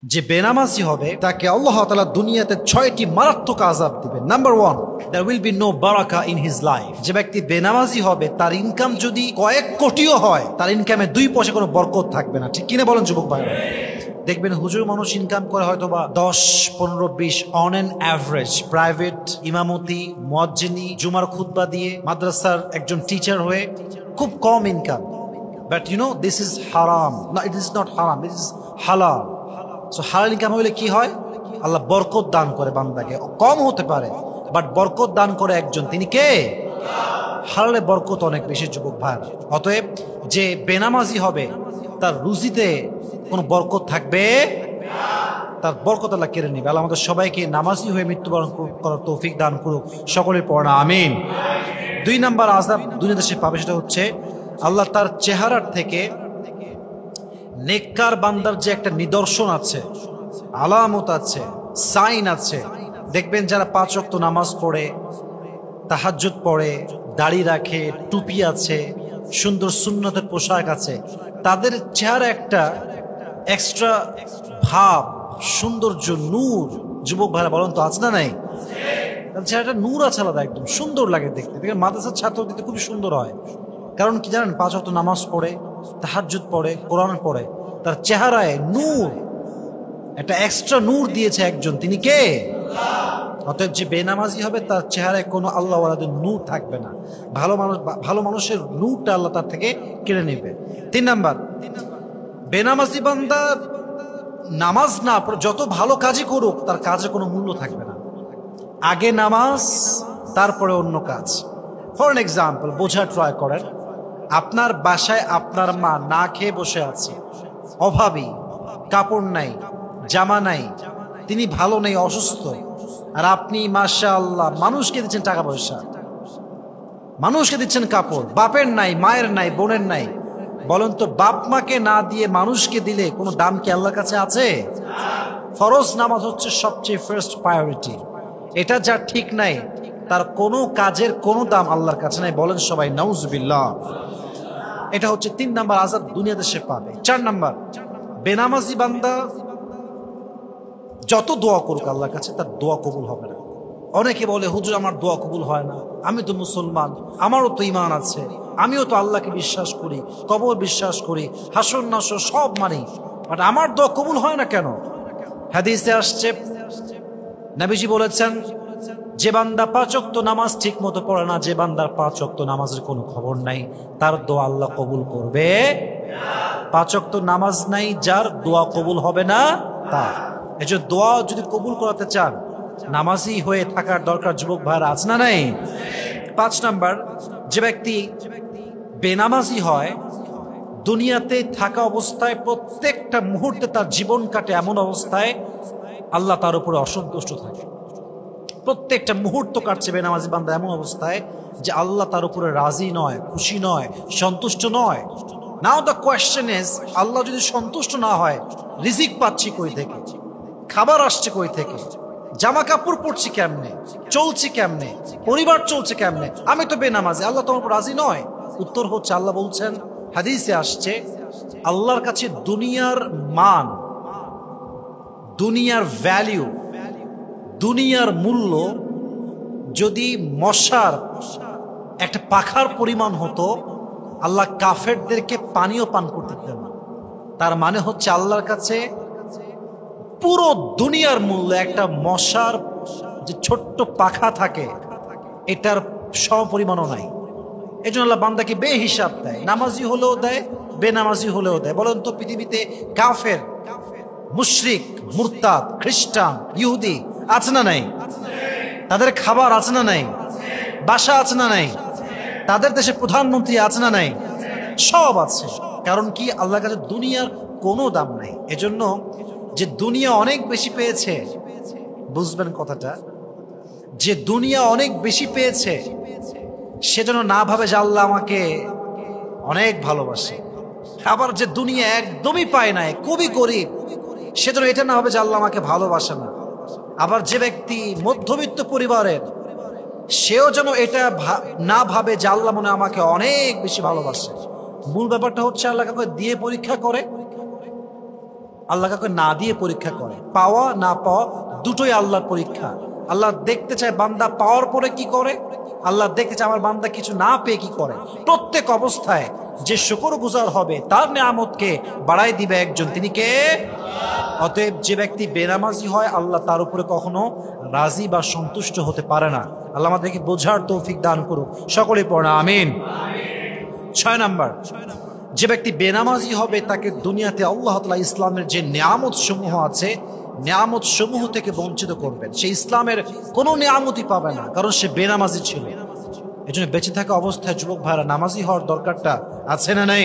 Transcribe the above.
যে বেনামাজি হবে তাকে আল্লাহ তাআলা দুনিয়াতে 6টি মারাত্মক আযাব দিবেন। Number 1, there will be no বারাকা in his life। যে ব্যক্তি বেনামাজি হবে তার ইনকাম যদি কয়েক কোটিও হয়, তার ইনকামে 2 পয়সা কোনো বরকত থাকবে না। ঠিক কিনা বলেন যুবক ভাইরা? দেখবেন হুজুর মানুষ ইনকাম করে হয়তো বা 10, 15, 20 অন অ্যান অ্যাভারেজ, প্রাইভেট ইমামতি, মুয়াজ্জিনি, জুমার খুতবা দিয়ে, মাদ্রাসার একজন টিচার হয়ে খুব কম income. But you know this is হারাম। না, ইট ইজ নট হারাম, ইট ইজ হালাল। সো হালাল ইনকাম হইলে কি হয়? আল্লাহ বরকত দান করে বান্দাকে। কম হতে পারে বাট বরকত দান করে একজন, তিনি কে? হালালে বরকত অনেক বেশি যুবক ভাই। অতএব যে বেনামাজি হবে তার রুজিতে কোনো বরকত থাকবে, তার বরকত আল্লাহ কেড়ে নিবে। আল্লাহ আমাদের সবাইকে নামাজি হয়ে মৃত্যুবরণ করার তৌফিক দান করুক, সকলের পড়া আমিন। 2 নাম্বার আযাব দুনিয়াতে সে পাবে, সেটা হচ্ছে আল্লাহ তার চেহারার থেকে নেককার বান্দার যে একটা নিদর্শন আছে, আলামত আছে, সাইন আছে। দেখবেন যারা 5 ওয়াক্ত নামাজ পড়ে, তাহাজ্জুদ পড়ে, দাড়ি রাখে, টুপি আছে, সুন্দর সুন্নতের পোশাক আছে, তাদের চেহারা একটা এক্সট্রা ভাব, সৌন্দর্য, নূর। যুবক ভাইরা বলেন তো আছে না নাই? তাদের চেহারাটা নূর আছে আলাদা, একদম সুন্দর লাগে দেখতে। দেখেন মাদ্রাসার ছাত্র দিতে খুবই সুন্দর হয়। কারণ কি জানেন? 5 ওয়াক্ত নামাজ পড়ে, তাহাজ্জুদ পড়ে, কোরআন পড়ে, তার চেহারায় নূর, একটা এক্সট্রা নূর দিয়েছে একজন, তিনি কে? অতএব যে বেনামাজি হবে তার চেহারায় কোনো আল্লাহ ওয়ালাদের নূর থাকবে না। ভালো মানুষের নূরটা আল্লাহ তার থেকে কেড়ে নেবে। 3 নাম্বার, বেনামাজি বান্দা নামাজ না পড়ে যত ভালো কাজই করুক তার কাজে কোনো মূল্য থাকবে না। আগে নামাজ, তারপরে অন্য কাজ। ফর এন এক্সাম্পল, বোঝার ট্রাই করেন। আপনার বাসায় আপনার মা না খেয়ে বসে আছে, অভাবী, কাপড় নাই, জামা নাই, তিনি ভালো নেই, অসুস্থ, আর আপনি মাশাআল্লাহ মানুষকে দিচ্ছেন টাকা পয়সা, মানুষকে দিচ্ছেন কাপড়। বাপের নাই, মায়ের নাই, বোনের নাই। বলেন তো, বাপ মাকে না দিয়ে মানুষকে দিলে কোনো দাম কি আল্লাহর কাছে আছে? ফরজ নামাজ হচ্ছে সবচেয়ে ফার্স্ট প্রায়োরিটি। এটা যা ঠিক নাই তার কোনো কাজের কোনো দাম আল্লাহর কাছে নাই। বলেন সবাই নাউজুবিল্লাহ। এটা হচ্ছে 3 নাম্বার আযাব দুনিয়াতে সে পাবে। 4 নাম্বার, বেনামাজি বান্দা যত দোয়া করুক আল্লাহর কাছে তার দোয়া কবুল হবে না। অনেকে বলে হুজুর আমার দোয়া কবুল হয় না, আমি তো মুসলমান, আমারও তো ঈমান আছে, আমিও তো আল্লাহকে বিশ্বাস করি, কবর বিশ্বাস করি, হাসর নাসর সব মানি, বাট আমার দোয়া কবুল হয় না কেন? হাদিসে আসছে, নবীজি বলেছেন, যে বান্দা 5 ওয়াক্ত নামাজ ঠিক মতো পড়ে না, যে বান্দার 5 ওয়াক্ত নামাজের কোনো খবর নাই, তার দোয়া আল্লাহ কবুল করবে না। 5 ওয়াক্ত নামাজ নাই যার, দোয়া কবুল হবে না তার। এই যে দোয়া যদি কবুল করাতে চান, নামাজি হয়ে থাকার দরকার। যুবক ভাইরা আছে না নাই? 5 নাম্বার, যে ব্যক্তি বেনামাজি হয়, দুনিয়াতে থাকা অবস্থায় প্রত্যেকটা মুহূর্তে তার জীবন কাটে এমন অবস্থায় আল্লাহ তার উপরে অসন্তুষ্ট থাকে। প্রত্যেকটা মুহূর্ত কাটছে বেনামাজি বান্দা এমন অবস্থায় যে আল্লাহ তার উপরে রাজি নয়, খুশি নয়, সন্তুষ্ট নয়। নাও দ্য কোয়েশ্চেন ইজ, আল্লাহ যদি সন্তুষ্ট না হয়, রিজিক পাচ্ছি কই থেকে, খাবার আসছে কই থেকে, জামা কাপড় পরছি কেমনে, চলছি কেমনে, পরিবার চলছে কেমনে, আমি তো বেনামাজি, আল্লাহ তোমার উপর রাজি নয়। উত্তর হচ্ছে, আল্লাহ বলছেন, হাদিসে আসছে, আল্লাহর কাছে দুনিয়ার মান, দুনিয়ার ভ্যালিউ, দুনিয়ার মূল্য যদি মশার একটা পাখার পরিমাণ হতো, আল্লাহ কাফেরদেরকে পানিও পান করতে দিতেন না। তার মানে হচ্ছে আল্লাহর কাছে পুরো দুনিয়ার মূল্য একটা মশার যে ছোট্ট পাখা থাকে এটার সমপরিমাণও নাই। এই জন্য আল্লাহ বান্দাকে বেহিসাব দেয়, নামাজি হলেও দেয়, বেনামাজি হলেও দেয়। বলেন তো, পৃথিবীতে কাফের, মুশরিক, মুরতাদ, খ্রিস্টান, ইহুদি আছে না নাই? তাদের খাবার আছে না নাই? বাসা আছে না নাই? তাদের দেশে প্রধানমন্ত্রী আছে না নাই? সব আছে। কারণ কি? আল্লাহর কাছে দুনিয়ার কোনো দাম নাই। এজন্য যে দুনিয়া অনেক বেশি পেয়েছে, বুঝবেন কথাটা, যে দুনিয়া অনেক বেশি পেয়েছে সেজন্য না ভাবে যে আল্লাহ আমাকে অনেক ভালোবাসে। আবার যে দুনিয়া একদমই পায় নাই, খুবই গরিব, সেজন্য এটা না হবে যে আল্লাহ আমাকে ভালোবাসে না। আবার যে ব্যক্তি মধ্যবিত্ত পরিবারের, সেও যেন এটা না ভাবে যে আল্লাহ মনে আমাকে অনেক বেশি ভালোবাসে। মূল ব্যাপারটা হচ্ছে আল্লাহ কাউকে দিয়ে পরীক্ষা করে, আল্লাহ কাউকে না দিয়ে পরীক্ষা করে, পাওয়া না পাওয়া দুটোই আল্লাহর পরীক্ষা। আল্লাহ দেখতে চায় বান্দা পাওয়ার পরে কি করে, আল্লাহ দেখতে চায় আমার বান্দা কিছু না পেয়ে কি করে। প্রত্যেক অবস্থায় যে শুকরগুজার হবে তার নিয়ামতকে বাড়াই দিবে একজন, তিনি কে? অতএব যে ব্যক্তি বেনামাজি হয় আল্লাহ তার উপরে কখনো রাজি বা সন্তুষ্ট হতে পারে না। আল্লাহ আমাদেরকে বোঝার তৌফিক দান করুক, সকলে পড়া আমিন। 6 নাম্বার, যে ব্যক্তি বেনামাজি হবে তাকে দুনিয়াতে আল্লাহ তাআলা ইসলামের যে নিয়ামত সমূহ আছে নিয়ামত সমূহ থেকে বঞ্চিত করবেন। সে ইসলামের কোনো নিয়ামতই পাবে না, কারণ সে বেনামাজি ছিল। এজন্য বেঁচে থাকা অবস্থায় যুবক ভাইরা নামাজি হওয়ার দরকারটা আছে না নাই?